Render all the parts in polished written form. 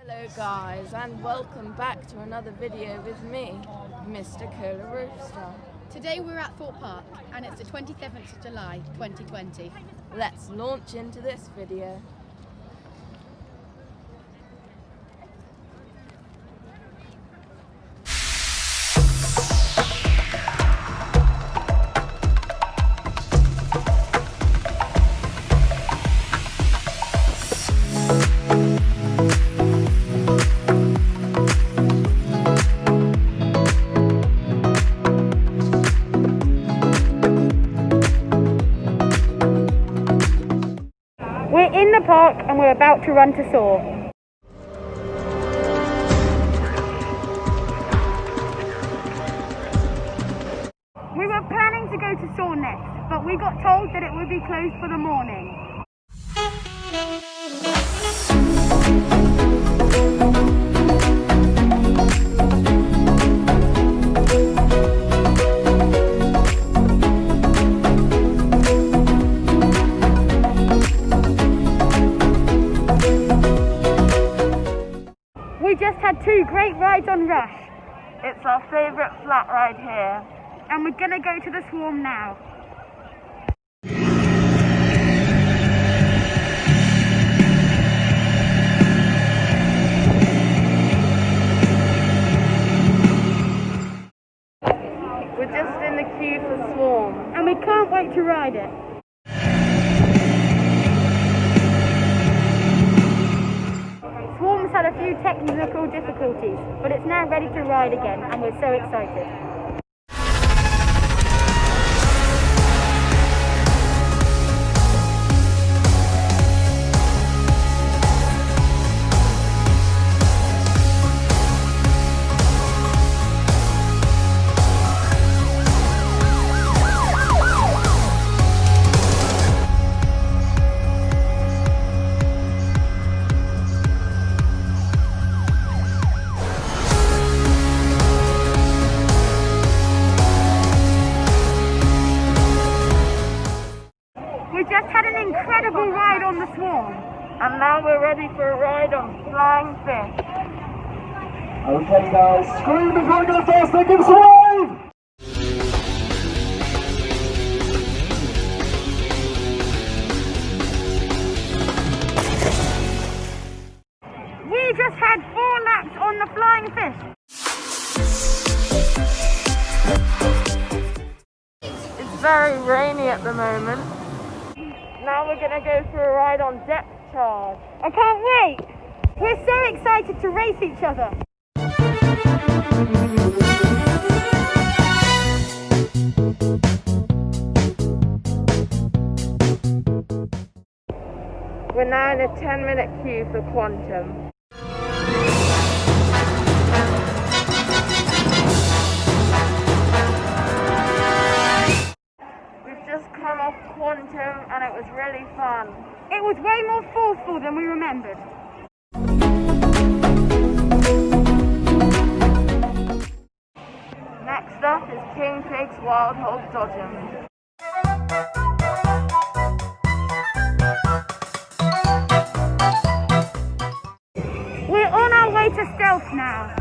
Hello guys, and welcome back to another video with me, Mr. Coller Rooster. Today we're at Thorpe Park and it's the 27th of July 2020. Let's launch into this video. We're in the park and we're about to run to Thorpe. We were planning to go to Thorpe next, but we got told that it would be closed for the morning. We just had two great rides on Rush. It's our favourite flat ride here. And we're gonna go to the Swarm now. We're just in the queue for Swarm. And we can't wait to ride it. Swarm's had a few technical difficulties, but it's now ready to ride again, and we're so excited. We just had an incredible ride on the Swarm. And now we're ready for a ride on Flying Fish. Okay guys, scream before you go fast, give us a wave! We just had 4 laps on the Flying Fish. It's very rainy at the moment. Now we're going to go for a ride on Depth Charge. I can't wait! We're so excited to race each other. We're now in a 10-minute queue for Quantum. We've just come off Quantum and it was really fun. It was way more forceful than we remembered. Next up is King Pig's Wild Hog Dodgem. We're on our way to Stealth now.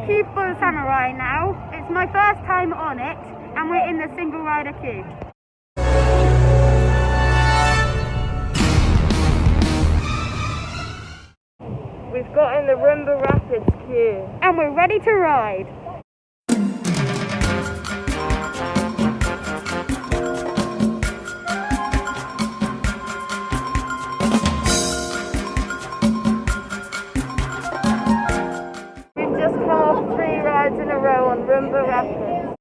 Queue for the Samurai now. It's my first time on it and we're in the single rider queue. We've got in the Rimba Rapids queue. And we're ready to ride. We've just come off 3 rides in a row on Rumba Rapids.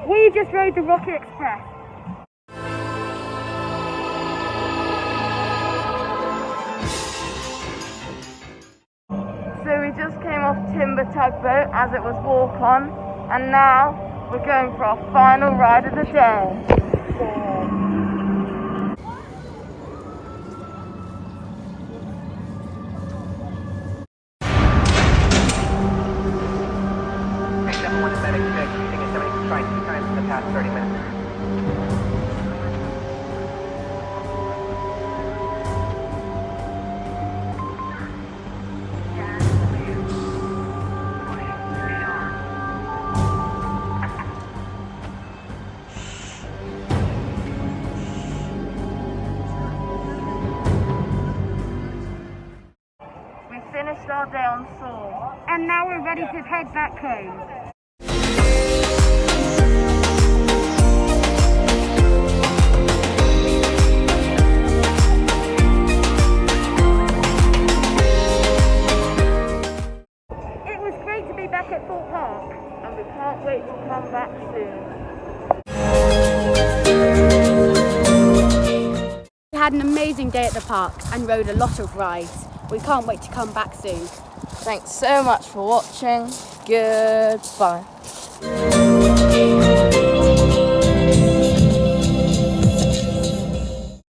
We just rode the Rocket Express. So we just came off Timber Tugboat as it was walk on, and now we're going for our final ride of the day. Using a 70 strike 2 times in the past 30 minutes. We finished our day on Thorpe. And now we're ready to head back home. It was great to be back at Thorpe Park. And we can't wait to come back soon. We had an amazing day at the park and rode a lot of rides. We can't wait to come back soon. Thanks so much for watching. Goodbye.